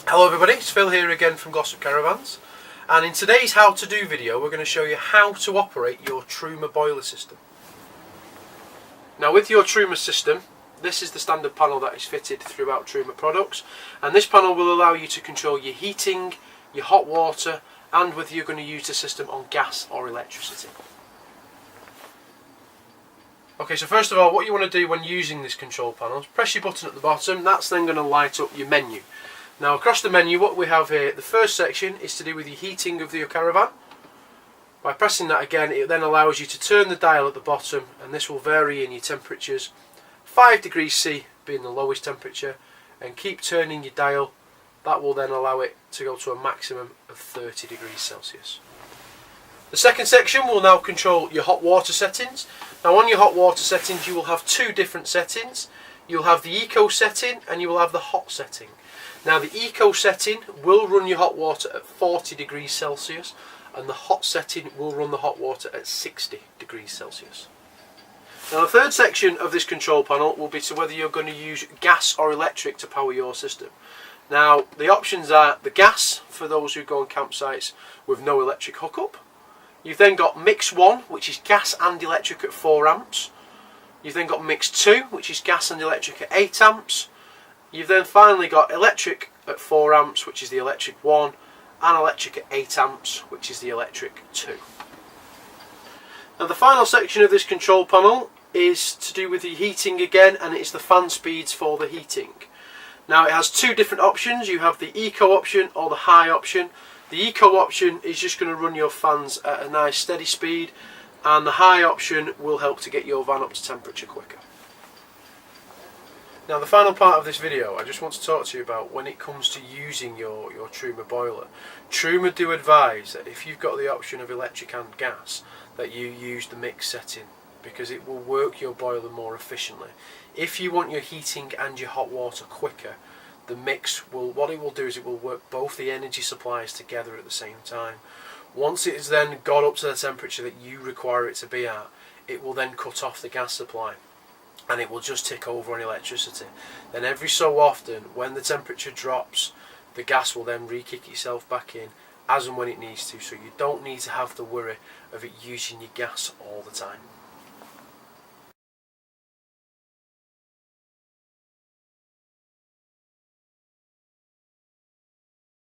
Hello everybody, it's Phil here again from Glossop Caravans, and in today's how to do video we're going to show you how to operate your Truma boiler system. Now with your Truma system, this is the standard panel that is fitted throughout Truma products, and this panel will allow you to control your heating, your hot water, and whether you're going to use the system on gas or electricity. Okay, so first of all, what you want to do when using this control panel is press your button at the bottom. That's then going to light up your menu. Now across the menu, what we have here, the first section is to do with the heating of your caravan. By pressing that again, it then allows you to turn the dial at the bottom, and this will vary in your temperatures, 5 degrees C being the lowest temperature, and keep turning your dial. That will then allow it to go to a maximum of 30 degrees Celsius. The second section will now control your hot water settings. Now on your hot water settings you will have two different settings. You'll have the eco setting and you will have the hot setting. Now the eco setting will run your hot water at 40 degrees Celsius, and the hot setting will run the hot water at 60 degrees Celsius. Now the third section of this control panel will be to whether you're going to use gas or electric to power your system. Now the options are the gas for those who go on campsites with no electric hookup. You've then got mix 1, which is gas and electric at 4 amps. You've then got mix 2, which is gas and electric at 8 amps. You've then finally got electric at 4 amps, which is the electric 1, and electric at 8 amps, which is the electric 2. Now the final section of this control panel is to do with the heating again, and it is the fan speeds for the heating. Now it has two different options. You have the eco option or the high option. The eco option is just going to run your fans at a nice steady speed, and the high option will help to get your van up to temperature quicker. Now the final part of this video I just want to talk to you about when it comes to using your Truma boiler. Truma do advise that if you've got the option of electric and gas, that you use the mix setting, because it will work your boiler more efficiently. If you want your heating and your hot water quicker, the mix will, what it will do is it will work both the energy supplies together at the same time. Once it has then got up to the temperature that you require it to be at, it will then cut off the gas supply and it will just tick over on electricity. Then every so often, when the temperature drops, the gas will then re-kick itself back in as and when it needs to, so you don't need to have the worry of it using your gas all the time.